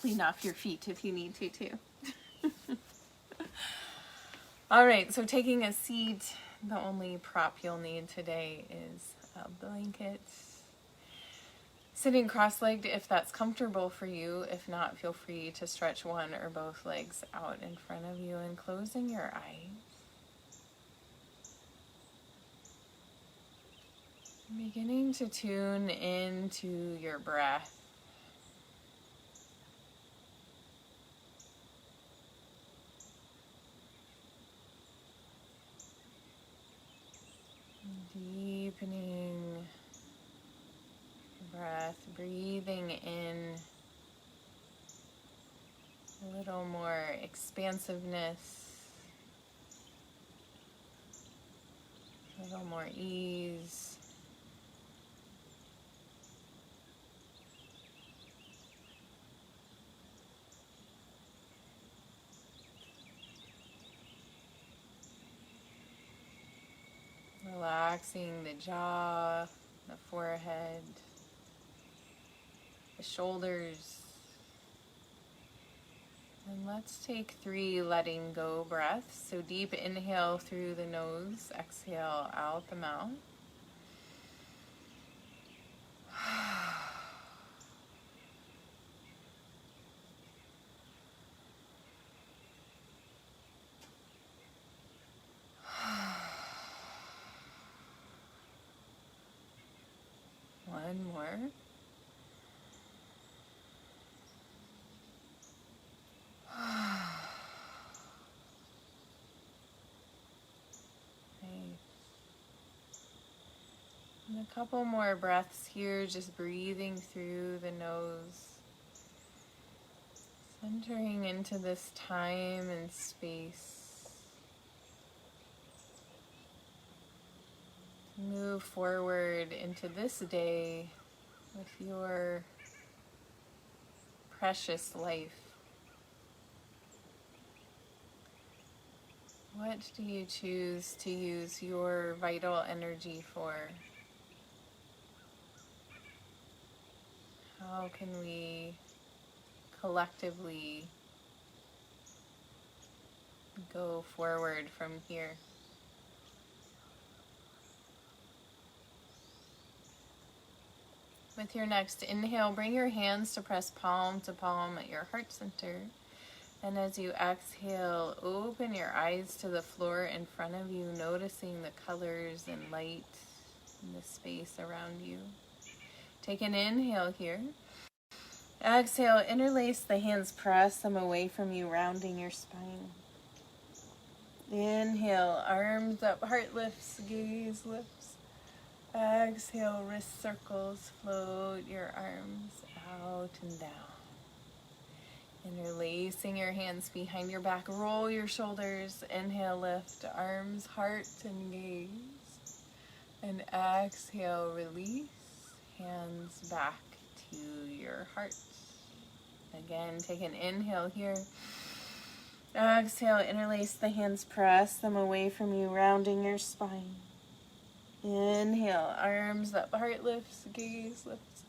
clean off your feet if you need to too. All right, so taking a seat, the only prop you'll need today is a blanket. Sitting cross-legged if that's comfortable for you. If not, feel free to stretch one or both legs out in front of you and closing your eyes. Beginning to tune into your breath. Deepening breath, breathing in a little more expansiveness, a little more ease. Relaxing the jaw, the forehead, the shoulders. And let's take 3 letting go breaths. So deep inhale through the nose, exhale out the mouth. One more. And a couple more breaths here, just breathing through the nose, centering into this time and space. Move forward into this day with your precious life. What do you choose to use your vital energy for? How can we collectively go forward from here? With your next inhale, bring your hands to press palm to palm at your heart center. And as you exhale, open your eyes to the floor in front of you, noticing the colors and light in the space around you. Take an inhale here. Exhale, interlace the hands, press them away from you, rounding your spine. Inhale, arms up, heart lifts, gaze lifts. Exhale, wrist circles, float your arms out and down. Interlacing your hands behind your back, roll your shoulders. Inhale, lift, arms, heart, and gaze. And exhale, release, hands back to your heart. Again, take an inhale here. Exhale, interlace the hands, press them away from you, rounding your spine. Inhale, arms up, heart lifts, gaze lifts.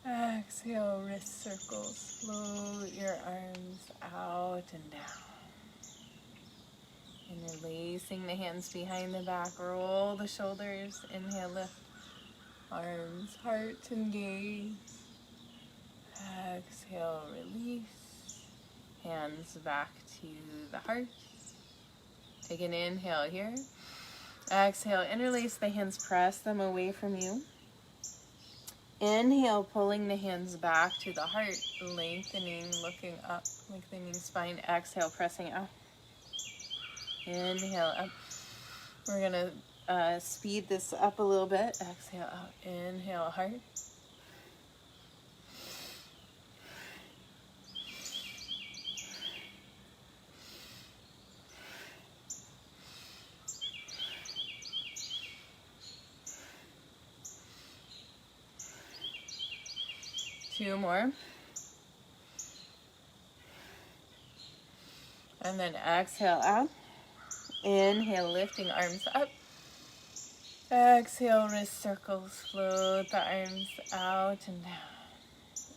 Exhale, wrist circles, float your arms out and down. Interlacing the hands behind the back, roll the shoulders. Inhale, lift, arms, heart, and gaze. Exhale, release, hands back to the heart. Take an inhale here. Exhale, interlace the hands, press them away from you. Inhale, pulling the hands back to the heart, lengthening, looking up, lengthening spine. Exhale, pressing out. Inhale, up. We're gonna speed this up a little bit. Exhale, out. Inhale, heart. Two more. And then exhale out. Inhale, lifting arms up. Exhale, wrist circles, float the arms out and down.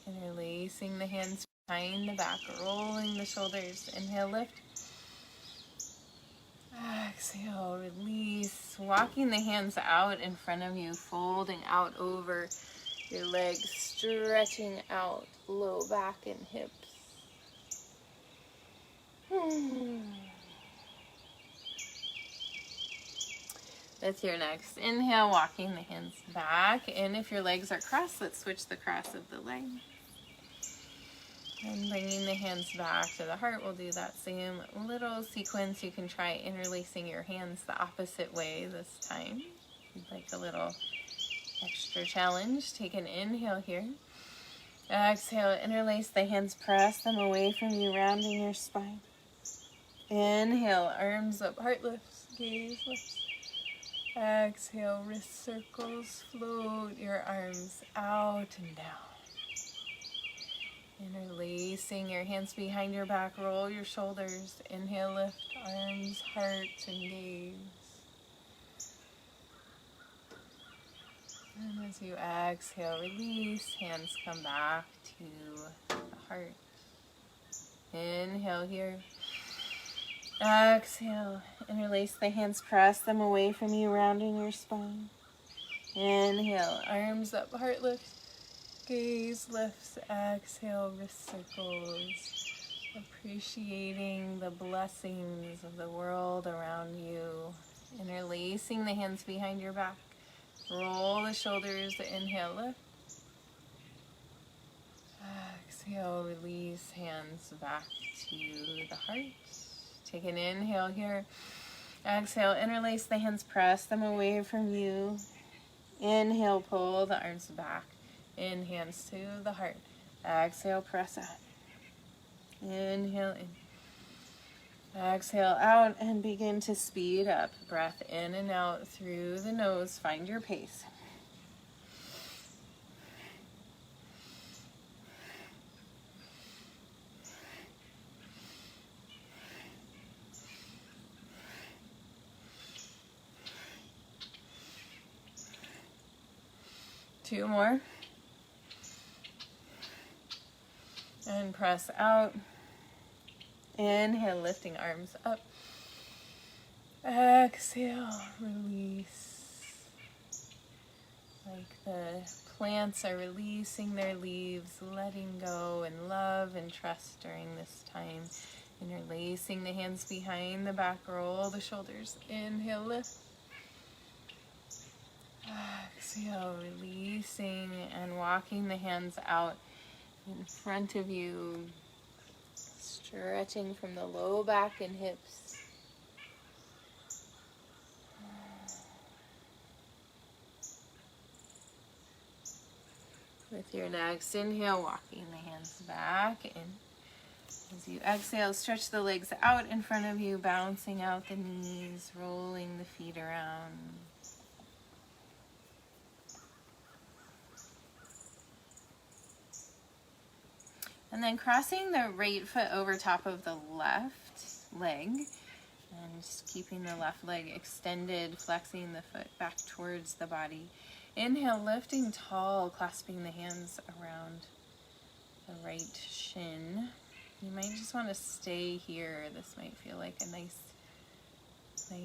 Interlacing the hands behind the back, rolling the shoulders. Inhale, lift. Exhale, release. Walking the hands out in front of you, folding out over your legs, stretching out low back and hips. With your next inhale, walking the hands back. And if your legs are crossed, let's switch the cross of the leg. And bringing the hands back to the heart, we'll do that same little sequence. You can try interlacing your hands the opposite way this time. If you'd like a little extra challenge, take an inhale here. Exhale, interlace the hands, press them away from you, rounding your spine. Inhale, arms up, heart lifts, gaze lifts. Exhale, wrist circles, float your arms out and down. Interlacing your hands behind your back, roll your shoulders. Inhale, lift, arms, heart, and gaze. And as you exhale, release, hands come back to the heart. Inhale here. Exhale, interlace the hands, press them away from you, rounding your spine. Inhale, arms up, heart lifts, gaze lifts. Exhale, wrist circles. Appreciating the blessings of the world around you. Interlacing the hands behind your back. Roll the shoulders, inhale, lift. Exhale, release, hands back to the heart. Take an inhale here. Exhale, interlace the hands, press them away from you. Inhale, pull the arms back. In, hands to the heart. Exhale, press out. Inhale in. Exhale out and begin to speed up. Breath in and out through the nose. Find your pace. Two more. And press out. Inhale, lifting arms up. Exhale, release. Like the plants are releasing their leaves, letting go in love and trust during this time. Interlacing the hands behind the back, roll the shoulders. Inhale, lift. Exhale, releasing and walking the hands out in front of you, stretching from the low back and hips. With your next inhale, walking the hands back in. As you exhale, stretch the legs out in front of you, balancing out the knees, rolling the feet around. And then crossing the right foot over top of the left leg and just keeping the left leg extended, flexing the foot back towards the body. Inhale, lifting tall, clasping the hands around the right shin. You might just want to stay here. This might feel like a nice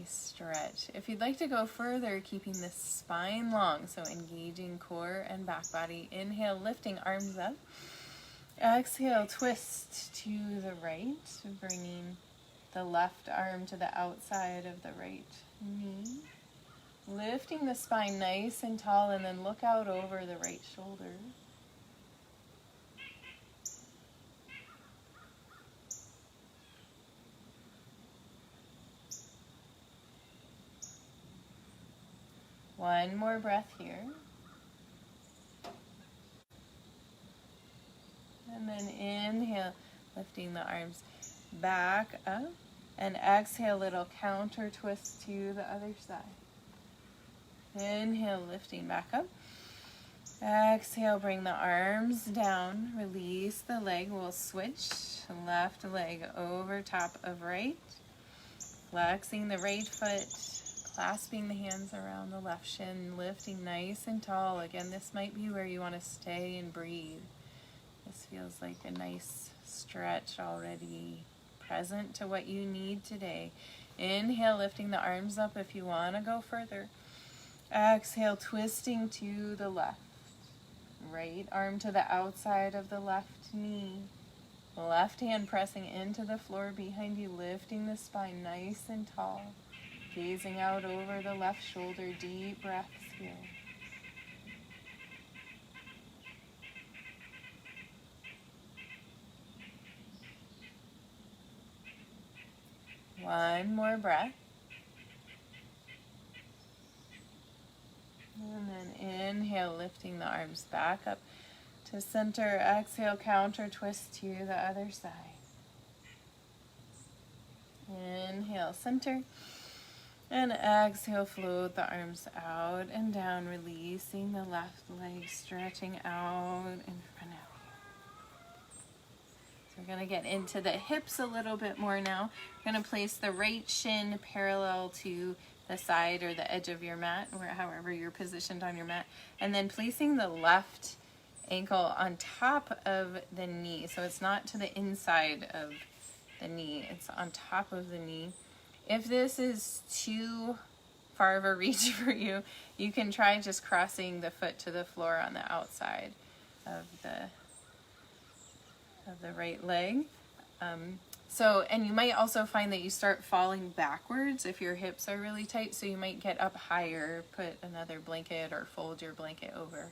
stretch. If you'd like to go further, keeping the spine long, so engaging core and back body. Inhale, lifting arms up. Exhale, twist to the right, bringing the left arm to the outside of the right knee. Lifting the spine nice and tall, and then look out over the right shoulder. One more breath here. And then inhale, lifting the arms back up. And exhale, little counter twist to the other side. Inhale, lifting back up. Exhale, bring the arms down. Release the leg. We'll switch. Left leg over top of right. Flexing the right foot. Clasping the hands around the left shin. Lifting nice and tall. Again, this might be where you want to stay and breathe. This feels like a nice stretch already present to what you need today. Inhale, lifting the arms up if you want to go further. Exhale, twisting to the left. Right arm to the outside of the left knee. Left hand pressing into the floor behind you, lifting the spine nice and tall. Gazing out over the left shoulder, deep breaths here. One more breath. And then inhale, lifting the arms back up to center. Exhale, counter twist to the other side. Inhale, center. And exhale, float the arms out and down, releasing the left leg, stretching out in front of you. So we're going to get into the hips a little bit more now. We're going to place the right shin parallel to the side or the edge of your mat, or however you're positioned on your mat, and then placing the left ankle on top of the knee. So it's not to the inside of the knee, it's on top of the knee. If this is too far of a reach for you, you can try just crossing the foot to the floor on the outside of the right leg. And you might also find that you start falling backwards if your hips are really tight, so you might get up higher, put another blanket or fold your blanket over.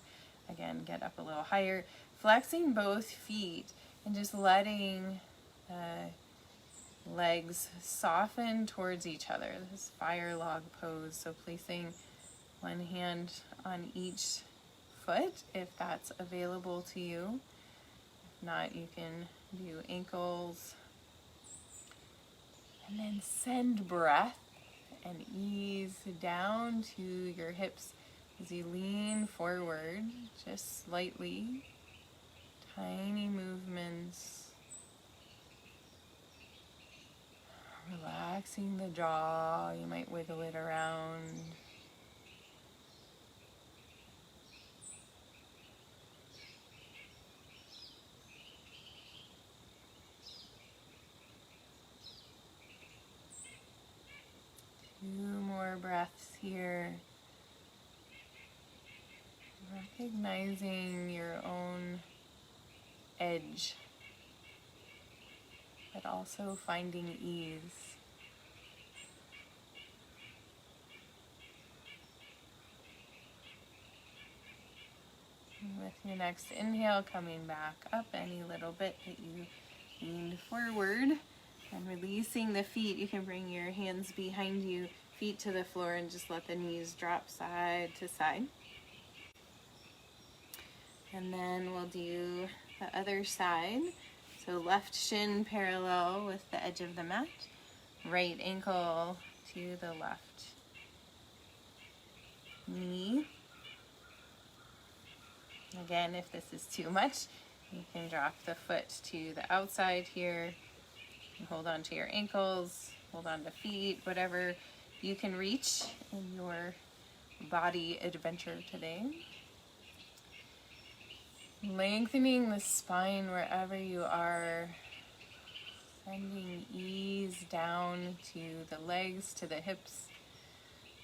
Again, get up a little higher. Flexing both feet and just letting legs soften towards each other. This fire log pose. So placing one hand on each foot if that's available to you. If not, you can do ankles. And then send breath and ease down to your hips as you lean forward, just slightly. Tiny movements. Relaxing the jaw, you might wiggle it around. Two more breaths here. Recognizing your own edge, but also finding ease. And with your next inhale, coming back up any little bit that you leaned forward and releasing the feet. You can bring your hands behind you, feet to the floor, and just let the knees drop side to side. And then we'll do the other side. So left shin parallel with the edge of the mat, right ankle to the left knee. Again, if this is too much, you can drop the foot to the outside here. And hold on to your ankles, hold on to feet, whatever you can reach in your body adventure today. Lengthening the spine wherever you are, sending ease down to the legs, to the hips.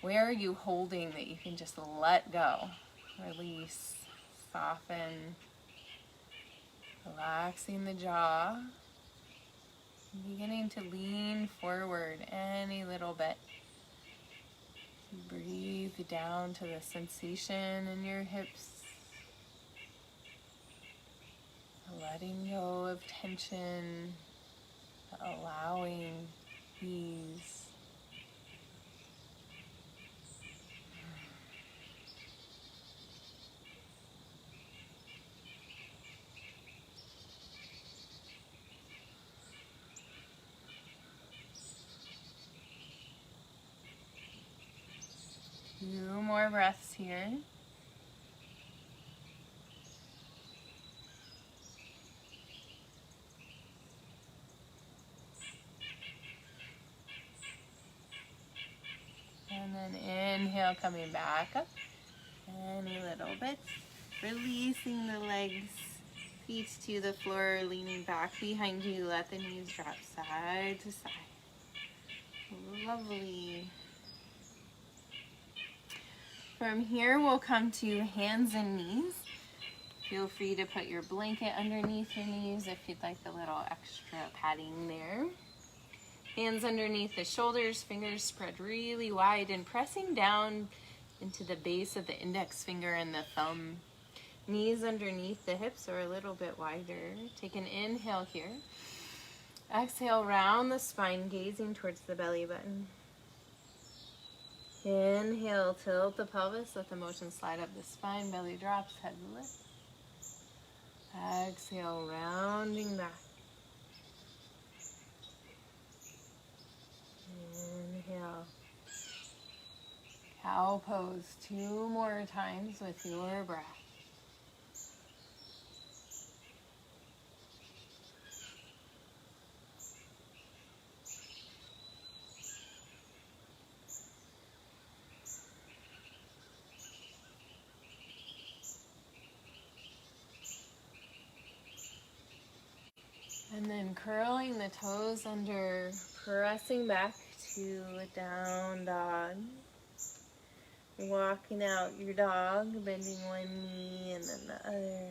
Where are you holding that you can just let go? Release, soften, relaxing the jaw, beginning to lean forward any little bit. Breathe down to the sensation in your hips. Letting go of tension, allowing ease. Few more breaths here. And then inhale, coming back up any little bit. Releasing the legs, feet to the floor, leaning back behind you. Let the knees drop side to side. Lovely. From here, we'll come to hands and knees. Feel free to put your blanket underneath your knees if you'd like a little extra padding there. Hands underneath the shoulders, fingers spread really wide and pressing down into the base of the index finger and the thumb. Knees underneath the hips are a little bit wider. Take an inhale here. Exhale, round the spine, gazing towards the belly button. Inhale, tilt the pelvis, let the motion slide up the spine, belly drops, head lifts. Exhale, rounding back. Inhale. Cow pose 2 more times with your breath. And then curling the toes under, pressing back to a down dog. Walking out your dog, bending one knee and then the other.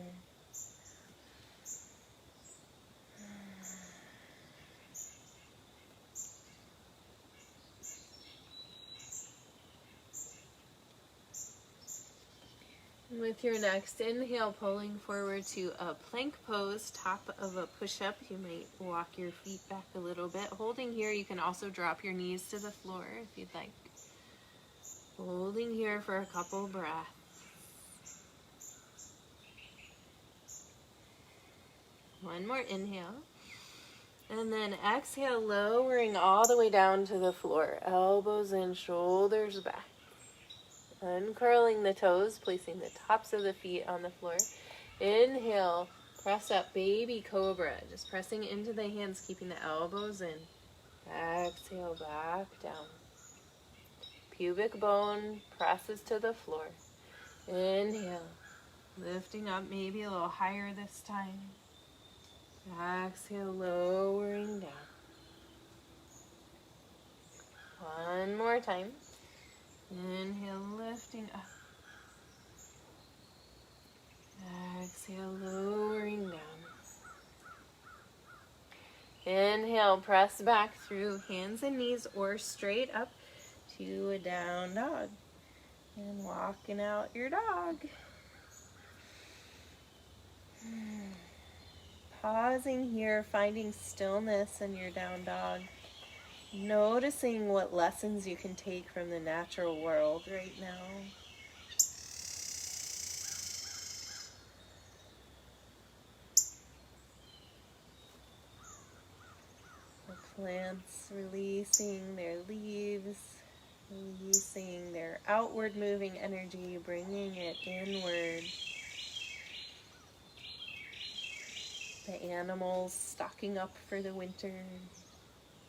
With your next inhale, pulling forward to a plank pose, top of a push-up. You might walk your feet back a little bit. Holding here, you can also drop your knees to the floor if you'd like. Holding here for a couple breaths. One more inhale. And then exhale, lowering all the way down to the floor. Elbows in, shoulders back. Uncurling the toes, placing the tops of the feet on the floor. Inhale, press up, baby cobra. Just pressing into the hands, keeping the elbows in. Exhale, back down. Pubic bone presses to the floor. Inhale, lifting up maybe a little higher this time. Exhale, lowering down. One more time. Inhale, lifting up. Exhale, lowering down. Inhale, press back through hands and knees or straight up to a down dog. And walking out your dog. Pausing here, finding stillness in your down dog. Noticing what lessons you can take from the natural world right now. The plants releasing their leaves, releasing their outward moving energy, bringing it inward. The animals stocking up for the winter.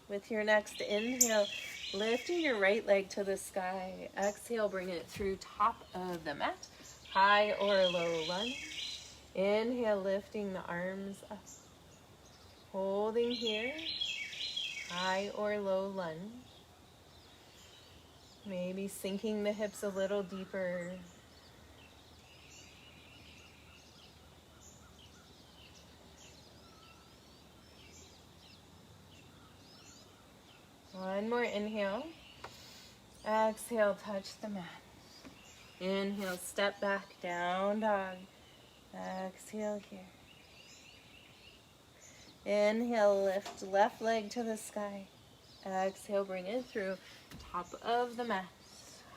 With your next inhale, lifting your right leg to the sky. Exhale, bring it through top of the mat, high or low lunge. Inhale, lifting the arms up. Holding here, high or low lunge. Maybe sinking the hips a little deeper. One more inhale. Exhale, touch the mat. Inhale, step back, down dog. Exhale here. Inhale, lift left leg to the sky. Exhale, bring it through top of the mat.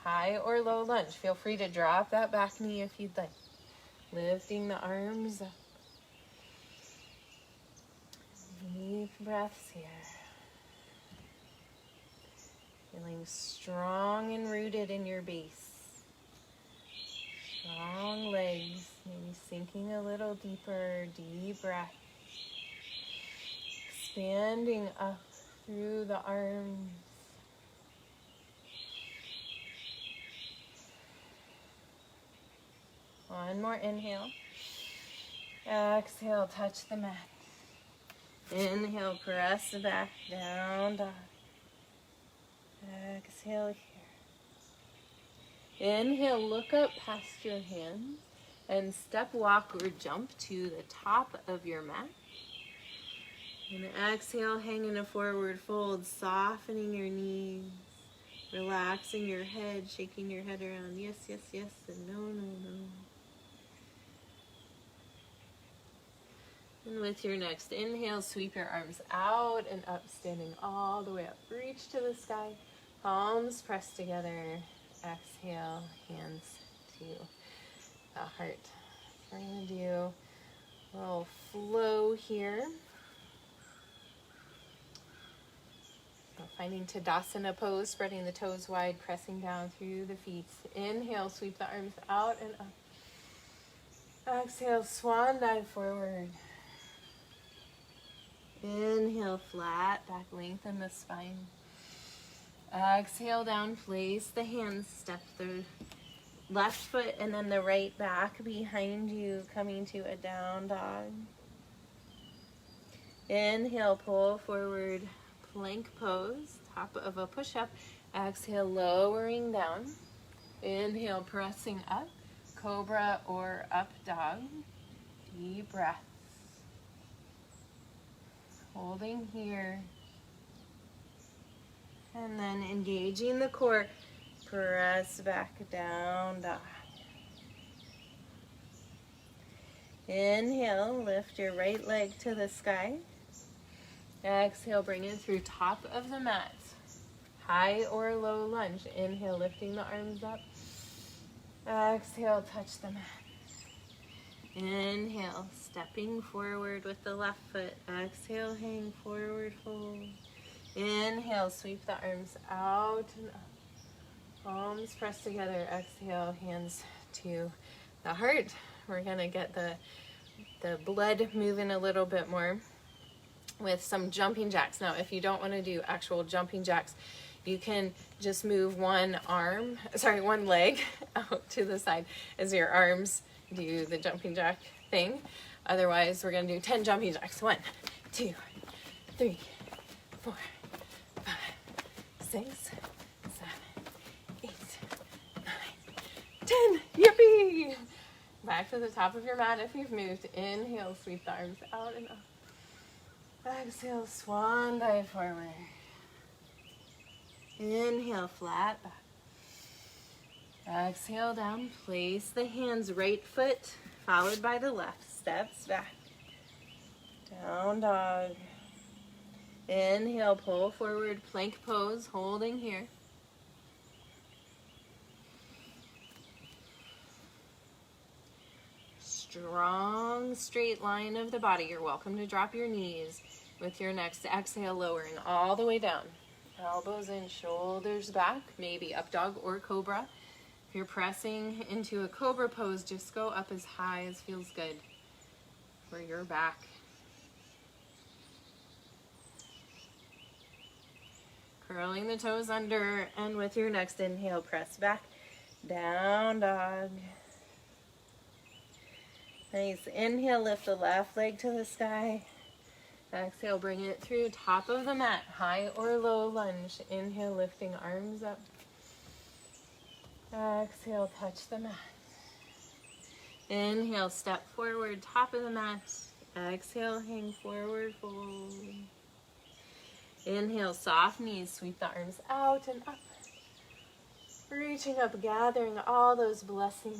High or low lunge. Feel free to drop that back knee if you'd like. Lifting the arms up. Deep breaths here. Feeling strong and rooted in your base. Strong legs, maybe sinking a little deeper, deep breath. Expanding up through the arms. One more inhale. Exhale, touch the mat. Inhale, press back, down dog. Exhale here. Inhale, look up past your hands and step, walk, or jump to the top of your mat. And exhale, hang in a forward fold, softening your knees, relaxing your head, shaking your head around. Yes, yes, yes, and no, no, no. And with your next inhale, sweep your arms out and up, standing all the way up. Reach to the sky, palms pressed together. Exhale, hands to the heart. We're going to do a little flow here. So finding Tadasana pose, spreading the toes wide, pressing down through the feet. Inhale, sweep the arms out and up. Exhale, swan dive forward. Inhale, flat back, lengthen the spine. Exhale, down, place the hands, step the left foot and then the right back behind you, coming to a down dog. Inhale, pull forward, plank pose, top of a push-up. Exhale, lowering down. Inhale, pressing up, cobra or up dog. Deep breath. Holding here. And then engaging the core, press back, down dog. Inhale, lift your right leg to the sky. Exhale, bring it through top of the mat. High or low lunge. Inhale, lifting the arms up. Exhale, touch the mat. Inhale, stepping forward with the left foot. Exhale, hang forward, fold. Inhale, sweep the arms out and up. Palms pressed together. Exhale, hands to the heart. We're going to get the blood moving a little bit more with some jumping jacks. Now, if you don't want to do actual jumping jacks, you can just move one leg out to the side as your arms do the jumping jack thing. Otherwise, we're going to do 10 jumping jacks. 1, 2, 3, 4, 5, 6, 7, 8, 9, 10. Yippee! Back to the top of your mat if you've moved. Inhale, sweep the arms out and up. Exhale, swan dive forward. Inhale, flat back. Exhale, down. Place the hands, right foot followed by the left. Steps back. Down dog. Inhale, pull forward, plank pose, holding here. Strong straight line of the body. You're welcome to drop your knees with your next exhale, lowering all the way down. Elbows in, shoulders back, maybe up dog or cobra. If you're pressing into a cobra pose, just go up as high as feels good for your back. Curling the toes under, and with your next inhale, press back, down dog. Nice. Inhale, lift the left leg to the sky. Exhale, bring it through top of the mat, high or low lunge. Inhale, lifting arms up. Exhale, touch the mat. Inhale, step forward, top of the mat. Exhale, hang forward, fold. Inhale, soft knees, sweep the arms out and up. Reaching up, gathering all those blessings.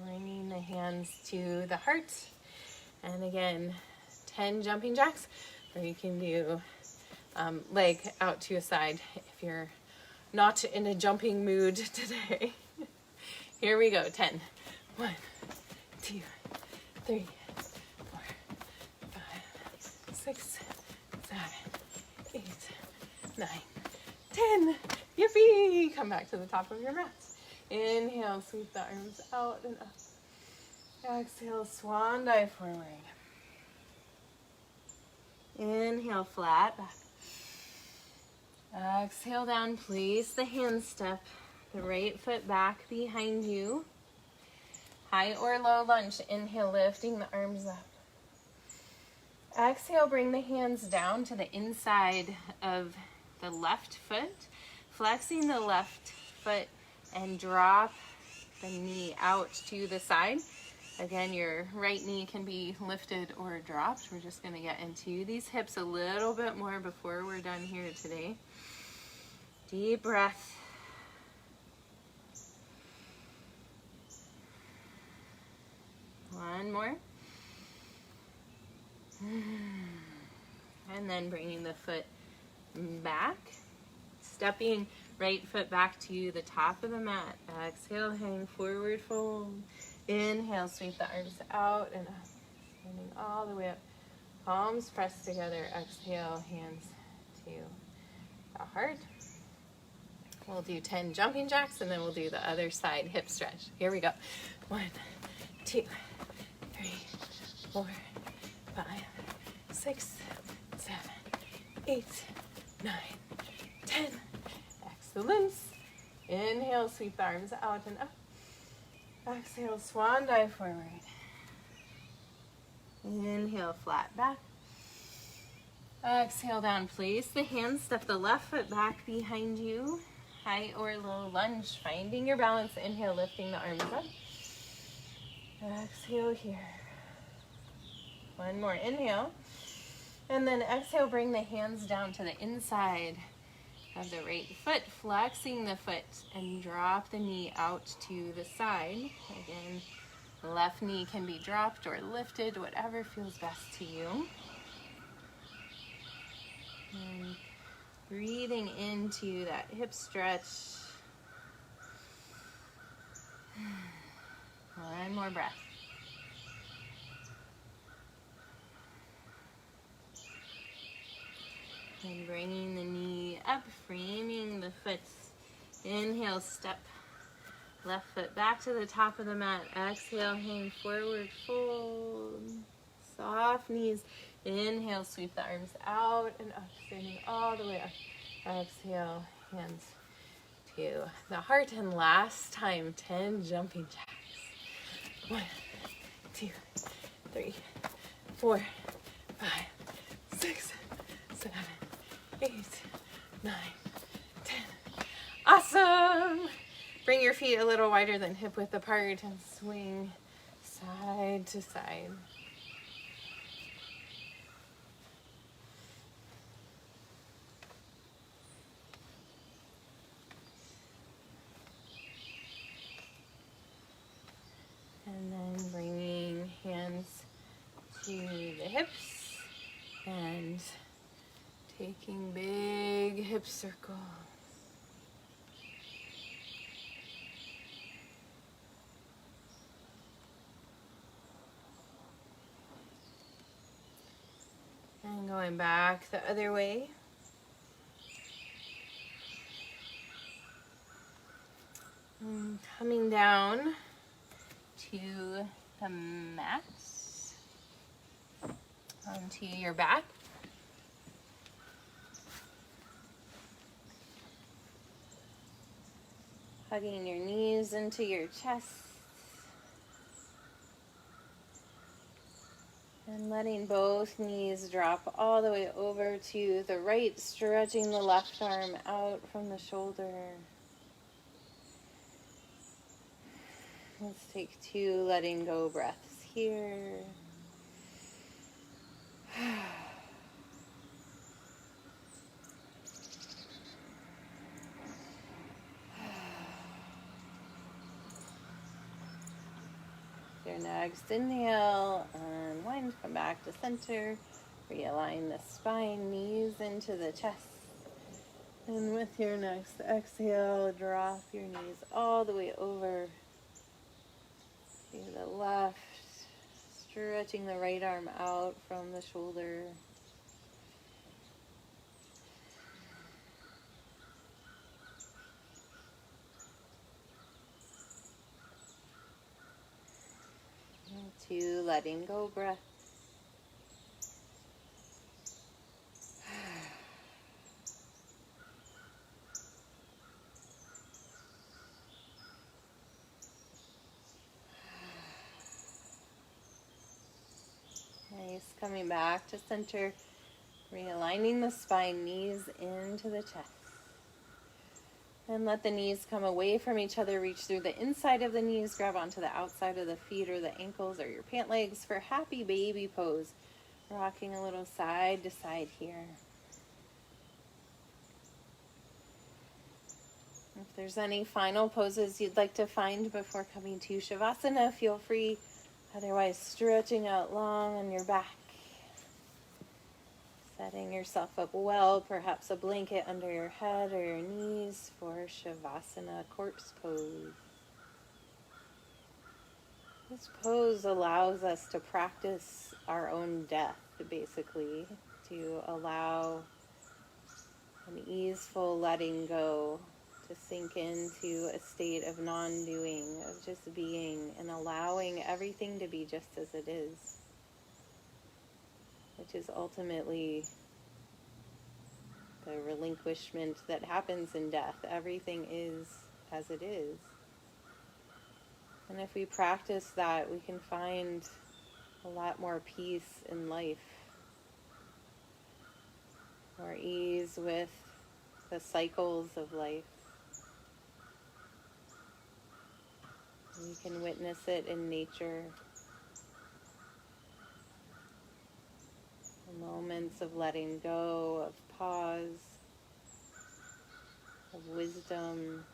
Bringing the hands to the heart. And again, 10 jumping jacks, or you can do leg out to a side if you're not in a jumping mood today. Here we go, 10. 1, 2, 3, 4, 5, 6, 7, 8, 9, 10. Yippee! Come back to the top of your mat. Inhale, sweep the arms out and up. Exhale, swan dive forward. Inhale, flat back. Exhale, down. Place the hand step, the right foot back behind you. High or low lunge. Inhale, lifting the arms up. Exhale, bring the hands down to the inside of the left foot, flexing the left foot and drop the knee out to the side. Again, your right knee can be lifted or dropped. We're just going to get into these hips a little bit more before we're done here today. Deep breath. One more. And then bringing the foot back, stepping right foot back to the top of the mat. Exhale, hang forward, fold. Inhale, sweep the arms out and up, standing all the way up. Palms pressed together. Exhale, hands to the heart. We'll do 10 jumping jacks and then we'll do the other side hip stretch. Here we go. 1, 2, 3, 4, 5, 6, 7, 8, 9, 10. Excellence. Inhale, sweep the arms out and up. Exhale, swan dive forward. Inhale, flat back. Exhale, down, place the hands, step the left foot back behind you. High or low lunge, finding your balance. Inhale, lifting the arms up. Exhale here. One more, inhale. And then exhale, bring the hands down to the inside of the right foot, flexing the foot and drop the knee out to the side. Again, the left knee can be dropped or lifted, whatever feels best to you. And breathing into that hip stretch. One more breath. And bringing the knee up, framing the foot. Inhale, step left foot back to the top of the mat. Exhale, hang forward, fold. Soft knees. Inhale, sweep the arms out and up, standing all the way up. Exhale, hands to the heart. And last time, 10 jumping jacks. 1, 2, 3, 4, 5, 6, 7, 8, 9, 10. Awesome! Bring your feet a little wider than hip width apart and swing side to side. And then bringing hands to the hips and taking big hip circles. And going back the other way. And coming down to the mat, onto your back. Hugging your knees into your chest. And letting both knees drop all the way over to the right, stretching the left arm out from the shoulder. Let's take 2 letting go breaths here. Your next inhale, unwind, come back to center. Realign the spine, knees into the chest. And with your next exhale, drop your knees all the way over to the left, stretching the right arm out from the shoulder. And 2 letting go breaths. Nice, coming back to center, realigning the spine, knees into the chest. And let the knees come away from each other, reach through the inside of the knees, grab onto the outside of the feet or the ankles or your pant legs for happy baby pose. Rocking a little side to side here. If there's any final poses you'd like to find before coming to Shavasana, feel free. Otherwise, stretching out long on your back. Setting yourself up well, perhaps a blanket under your head or your knees for Shavasana corpse pose. This pose allows us to practice our own death, basically, to allow an easeful letting go, to sink into a state of non-doing, of just being, and allowing everything to be just as it is. Which is ultimately the relinquishment that happens in death. Everything is as it is. And if we practice that, we can find a lot more peace in life, more ease with the cycles of life. We can witness it in nature. Moments of letting go, of pause, of wisdom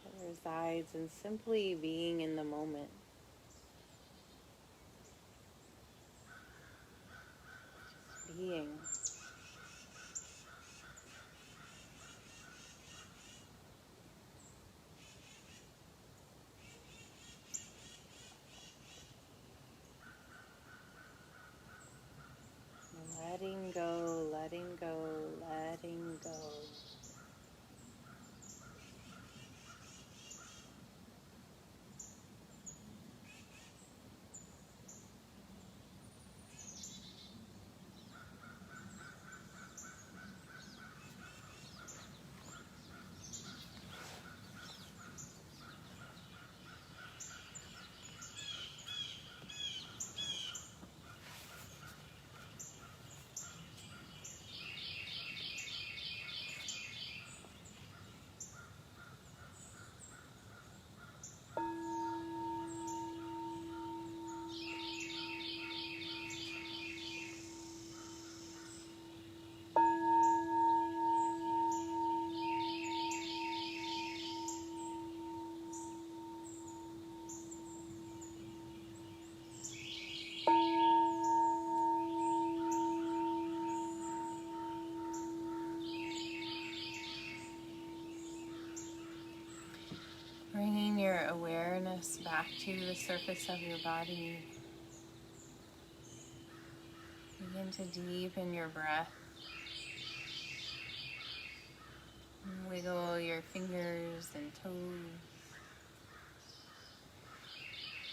that resides in simply being in the moment. Just being. Letting go, letting go, letting go. Bringing your awareness back to the surface of your body. Begin to deepen your breath. Wiggle your fingers and toes.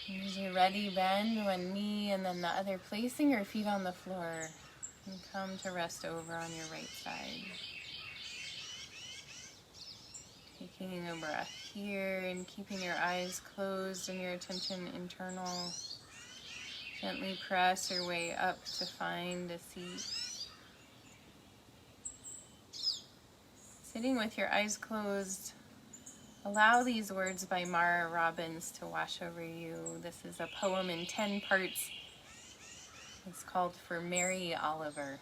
And as you're ready, bend one knee and then the other, placing your feet on the floor. And come to rest over on your right side. Taking a breath here and keeping your eyes closed and your attention internal. Gently press your way up to find a seat. Sitting with your eyes closed, allow these words by Mara Robbins to wash over you. This is a poem in 10 parts. It's called For Mary Oliver.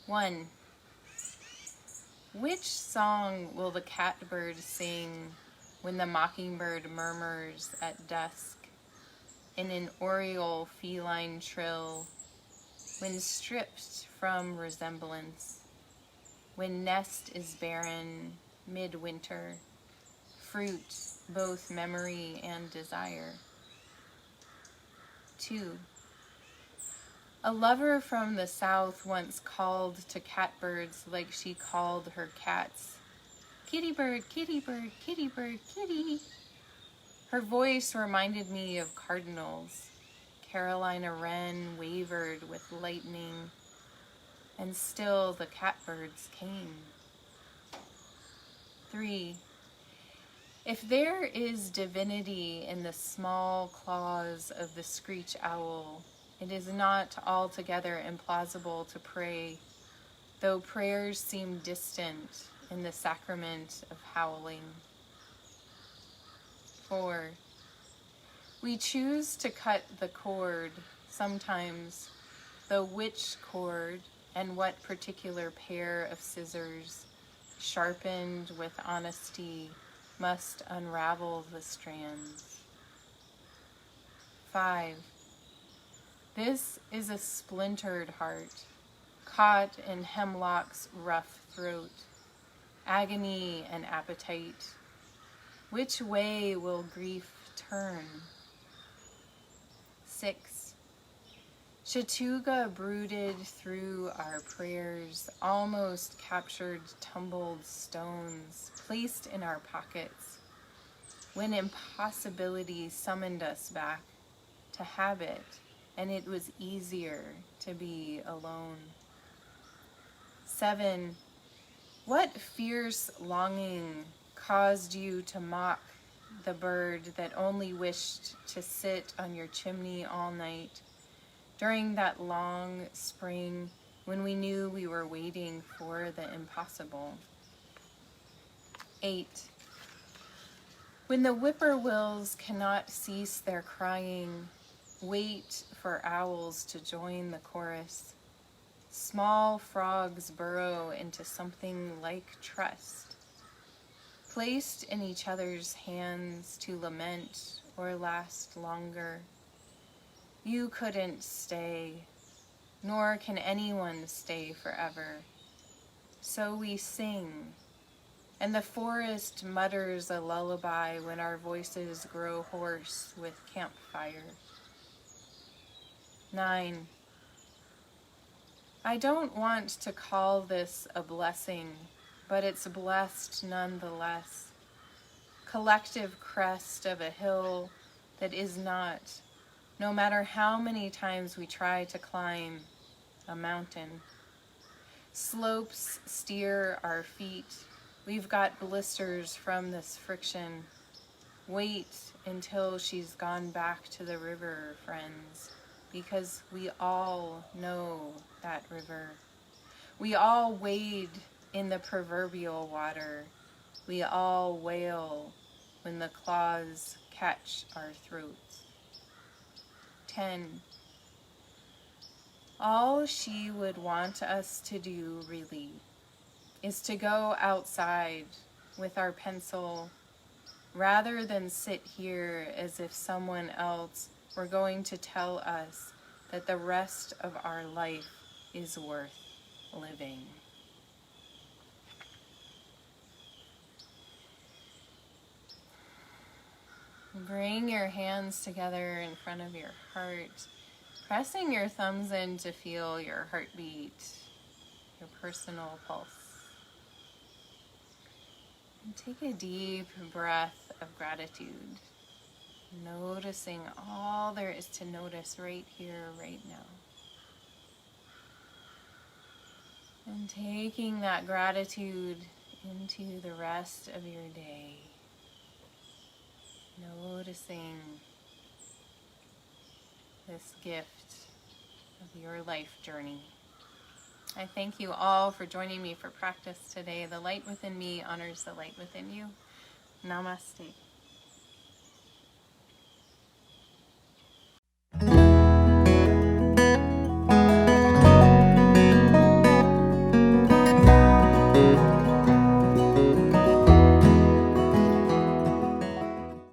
1. Which song will the catbird sing when the mockingbird murmurs at dusk in an oriole feline trill, when stripped from resemblance, when nest is barren midwinter, fruit both memory and desire? 2. A lover from the south once called to catbirds like she called her cats. Kitty bird, kitty bird, kitty bird, kitty. Her voice reminded me of cardinals. Carolina wren wavered with lightning, and still the catbirds came. 3. If there is divinity in the small claws of the screech owl, it is not altogether implausible to pray, though prayers seem distant in the sacrament of howling. 4. We choose to cut the cord sometimes, though which cord and what particular pair of scissors, sharpened with honesty, must unravel the strands. 5. This is a splintered heart, caught in hemlock's rough throat, agony and appetite. Which way will grief turn? 6. Chattooga brooded through our prayers, almost captured tumbled stones, placed in our pockets, when impossibility summoned us back to habit, and it was easier to be alone. 7. What fierce longing caused you to mock the bird that only wished to sit on your chimney all night during that long spring when we knew we were waiting for the impossible? 8. When the whippoorwills cannot cease their crying, wait for owls to join the chorus. Small frogs burrow into something like trust, placed in each other's hands to lament or last longer. You couldn't stay, nor can anyone stay forever. So we sing, and the forest mutters a lullaby when our voices grow hoarse with campfire. 9. I don't want to call this a blessing, but it's blessed nonetheless. Collective crest of a hill that is not, no matter how many times we try to climb, a mountain. Slopes steer our feet. We've got blisters from this friction. Wait until she's gone back to the river, friends, because we all know that river. We all wade in the proverbial water. We all wail when the claws catch our throats. 10. All she would want us to do, really, is to go outside with our pencil rather than sit here as if someone else were going to tell us that the rest of our life is worth living. Bring your hands together in front of your heart, pressing your thumbs in to feel your heartbeat, your personal pulse. And take a deep breath of gratitude, noticing all there is to notice right here, right now. And taking that gratitude into the rest of your day. Noticing this gift of your life journey. I thank you all for joining me for practice today. The light within me honors the light within you. Namaste.